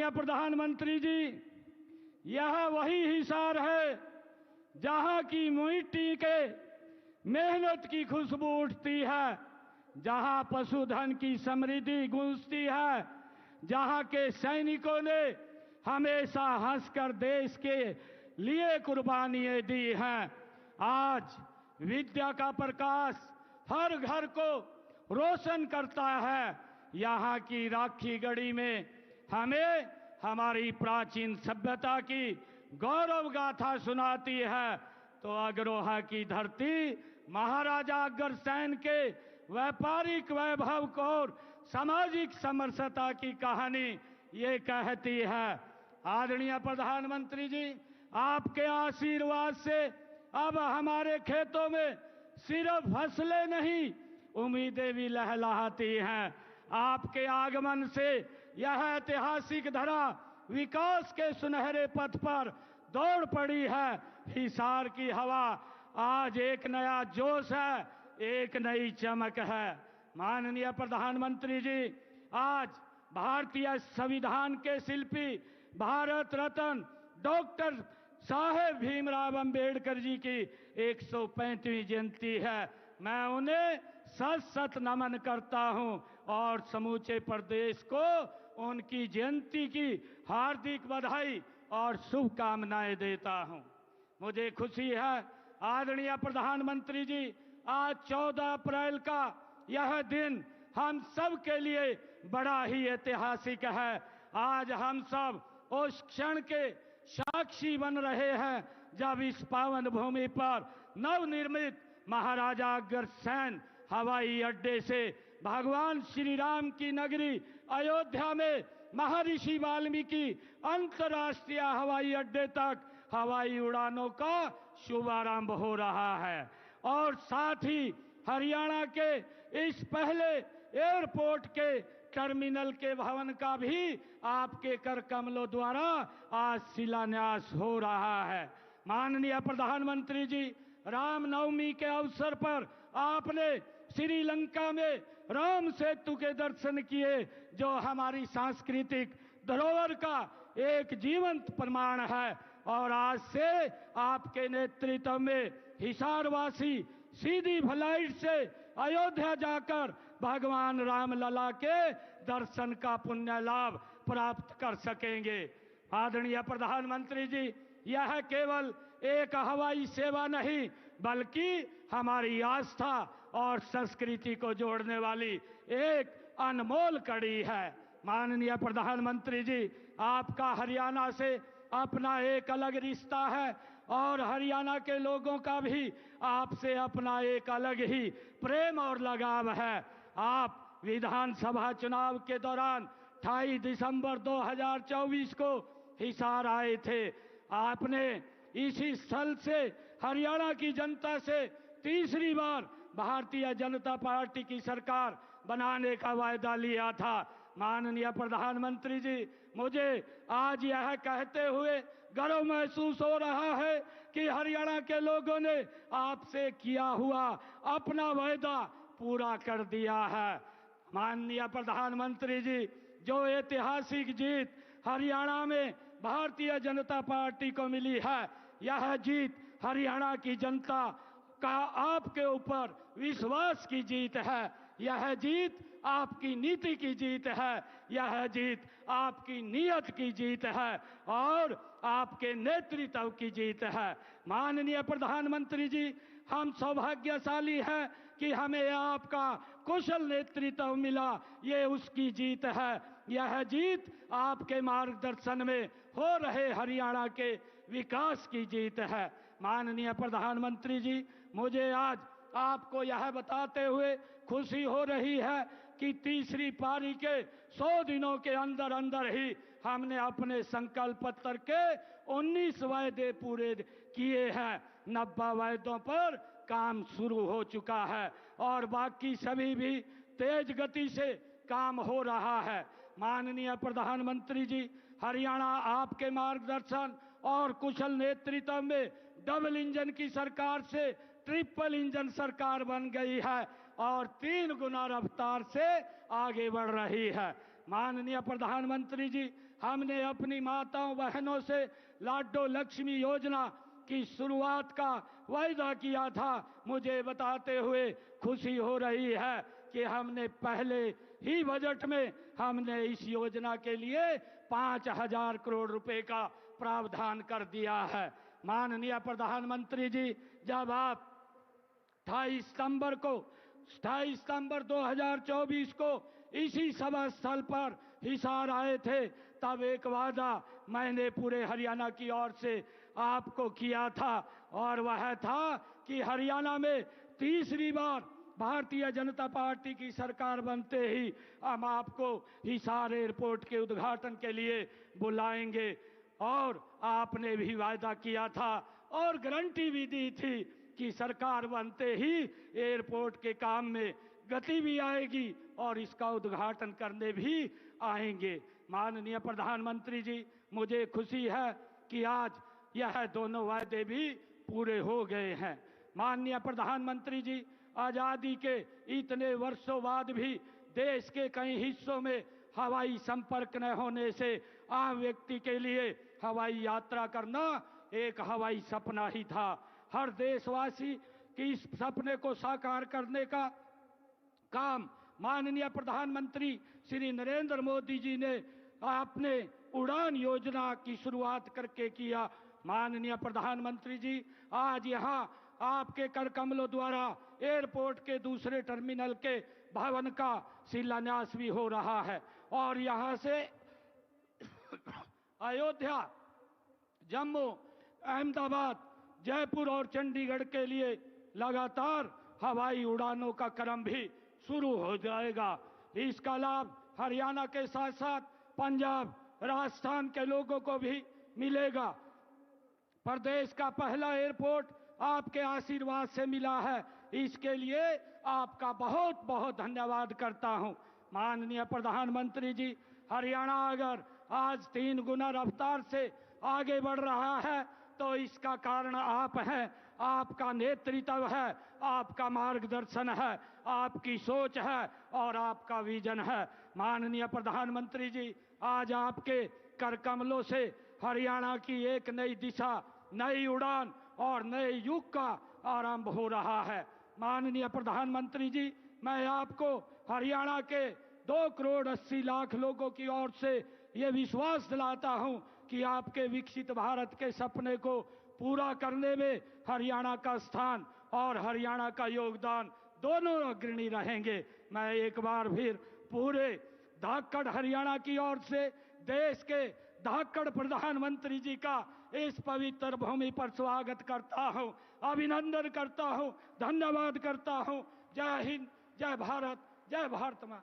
माननीय प्रधानमंत्री जी, यह वही हिसार है जहां की मिट्टी के मेहनत की खुशबू उठती है, जहां पशुधन की समृद्धि गूंजती है, जहां के सैनिकों ने हमेशा हंसकर देश के लिए कुर्बानियां दी हैं। आज विद्या का प्रकाश हर घर को रोशन करता है। यहाँ की राखी गढ़ी में हमें हमारी प्राचीन सभ्यता की गौरव गाथा सुनाती है। तो अग्रोहा की धरती महाराजा अग्रसेन के व्यापारिक वैभव को और सामाजिक समरसता की कहानी ये कहती है। आदरणीय प्रधानमंत्री जी, आपके आशीर्वाद से अब हमारे खेतों में सिर्फ फसलें नहीं, उम्मीदें भी लहलहाती हैं। आपके आगमन से यह ऐतिहासिक धरा विकास के सुनहरे पथ पर दौड़ पड़ी है। हिसार की हवा आज एक नया जोश है, एक नई चमक है। माननीय प्रधानमंत्री जी, आज भारतीय संविधान के शिल्पी भारत रत्न डॉक्टर साहेब भीमराव अंबेडकर जी की 135वीं जयंती है। मैं उन्हें सत सत नमन करता हूं और समूचे प्रदेश को उनकी जयंती की हार्दिक बधाई और शुभकामनाएं देता हूं। मुझे खुशी है आदरणीय प्रधानमंत्री जी, आज 14 अप्रैल का यह दिन हम सब के लिए बड़ा ही ऐतिहासिक है। आज हम सब उस क्षण के साक्षी बन रहे हैं जब इस पावन भूमि पर नवनिर्मित महाराजा अग्रसेन हवाई अड्डे से भगवान श्री राम की नगरी अयोध्या में महर्षि वाल्मीकि अंतर्राष्ट्रीय हवाई अड्डे तक हवाई उड़ानों का शुभारंभ हो रहा है। और साथ ही हरियाणा के इस पहले एयरपोर्ट के टर्मिनल के भवन का भी आपके कर कमलों द्वारा आज शिलान्यास हो रहा है। माननीय प्रधानमंत्री जी, रामनवमी के अवसर पर आपने श्रीलंका में राम सेतु के दर्शन किए, जो हमारी सांस्कृतिक धरोहर का एक जीवंत प्रमाण है। और आज से आपके नेतृत्व में हिसारवासी सीधी फ्लाइट से अयोध्या जाकर भगवान रामलला के दर्शन का पुण्य लाभ प्राप्त कर सकेंगे। आदरणीय प्रधानमंत्री जी, यह केवल एक हवाई सेवा नहीं बल्कि हमारी आस्था और संस्कृति को जोड़ने वाली एक अनमोल कड़ी है। माननीय प्रधानमंत्री जी, आपका हरियाणा से अपना एक अलग रिश्ता है और हरियाणा के लोगों का भी आपसे अपना एक अलग ही प्रेम और लगाव है। आप विधानसभा चुनाव के दौरान 28 दिसंबर 2024 को हिसार आए थे। आपने इसी स्थल से हरियाणा की जनता से तीसरी बार भारतीय जनता पार्टी की सरकार बनाने का वायदा लिया था। माननीय प्रधानमंत्री जी, मुझे आज यह कहते हुए गर्व महसूस हो रहा है कि हरियाणा के लोगों ने आपसे किया हुआ अपना वायदा पूरा कर दिया है। माननीय प्रधानमंत्री जी, जो ऐतिहासिक जीत हरियाणा में भारतीय जनता पार्टी को मिली है, यह जीत हरियाणा की जनता का आपके ऊपर विश्वास की जीत है। यह जीत आपकी नीति की जीत है। यह जीत आपकी नीयत की जीत है और आपके नेतृत्व की जीत है। माननीय प्रधानमंत्री जी, हम सौभाग्यशाली हैं कि हमें आपका कुशल नेतृत्व मिला, ये उसकी जीत है। यह जीत आपके मार्गदर्शन में हो रहे हरियाणा के विकास की जीत है। माननीय प्रधानमंत्री जी, मुझे आज आपको यह बताते हुए खुशी हो रही है कि तीसरी पारी के 100 दिनों के अंदर अंदर ही हमने अपने संकल्प पत्र के 19 वायदे पूरे किए हैं। 90 वायदों पर काम शुरू हो चुका है और बाकी सभी भी तेज गति से काम हो रहा है। माननीय प्रधानमंत्री जी, हरियाणा आपके मार्गदर्शन और कुशल नेतृत्व में डबल इंजन की सरकार से ट्रिपल इंजन सरकार बन गई है और 3 गुना रफ्तार से आगे बढ़ रही है। माननीय प्रधानमंत्री जी, हमने अपनी माताओं बहनों से लाडो लक्ष्मी योजना की शुरुआत का वायदा किया था। मुझे बताते हुए खुशी हो रही है कि हमने पहले ही बजट में हमने इस योजना के लिए 5,000 करोड़ रुपए का प्रावधान कर दिया है। माननीय प्रधानमंत्री जी, जब आप 28 सितंबर 2024 को इसी सभा स्थल पर हिसार आए थे, तब एक वादा मैंने पूरे हरियाणा की ओर से आपको किया था, और वह था कि हरियाणा में तीसरी बार भारतीय जनता पार्टी की सरकार बनते ही हम आपको हिसार एयरपोर्ट के उद्घाटन के लिए बुलाएंगे। और आपने भी वायदा किया था और गारंटी भी दी थी कि सरकार बनते ही एयरपोर्ट के काम में गति भी आएगी और इसका उद्घाटन करने भी आएंगे। माननीय प्रधानमंत्री जी, मुझे खुशी है कि आज यह दोनों वायदे भी पूरे हो गए हैं। माननीय प्रधानमंत्री जी, आजादी के इतने वर्षों बाद भी देश के कई हिस्सों में हवाई संपर्क न होने से आम व्यक्ति के लिए हवाई यात्रा करना एक हवाई सपना ही था। हर देशवासी की इस सपने को साकार करने का काम माननीय प्रधानमंत्री श्री नरेंद्र मोदी जी ने आपने उड़ान योजना की शुरुआत करके किया। माननीय प्रधानमंत्री जी, आज यहाँ आपके कर कमलों द्वारा एयरपोर्ट के दूसरे टर्मिनल के भवन का शिलान्यास भी हो रहा है और यहाँ से अयोध्या, जम्मू, अहमदाबाद, जयपुर और चंडीगढ़ के लिए लगातार हवाई उड़ानों का क्रम भी शुरू हो जाएगा। इसका लाभ हरियाणा के साथ साथ पंजाब, राजस्थान के लोगों को भी मिलेगा। प्रदेश का पहला एयरपोर्ट आपके आशीर्वाद से मिला है, इसके लिए आपका बहुत बहुत धन्यवाद करता हूं। माननीय प्रधानमंत्री जी, हरियाणा अगर आज 3 गुना रफ्तार से आगे बढ़ रहा है तो इसका कारण आप हैं, आपका नेतृत्व है, आपका मार्गदर्शन है, आपकी सोच है और आपका विजन है। माननीय प्रधानमंत्री जी, आज आपके कर कमलों से हरियाणा की एक नई दिशा, नई उड़ान और नए युग का आरंभ हो रहा है। माननीय प्रधानमंत्री जी, मैं आपको हरियाणा के 2 करोड़ 80 लाख लोगों की ओर से ये विश्वास दिलाता हूं कि आपके विकसित भारत के सपने को पूरा करने में हरियाणा का स्थान और हरियाणा का योगदान दोनों अग्रणी रहेंगे। मैं एक बार फिर पूरे धाकड़ हरियाणा की ओर से देश के धाकड़ प्रधानमंत्री जी का इस पवित्र भूमि पर स्वागत करता हूं, अभिनंदन करता हूं, धन्यवाद करता हूं। जय हिंद, जय भारत, जय भारत मां।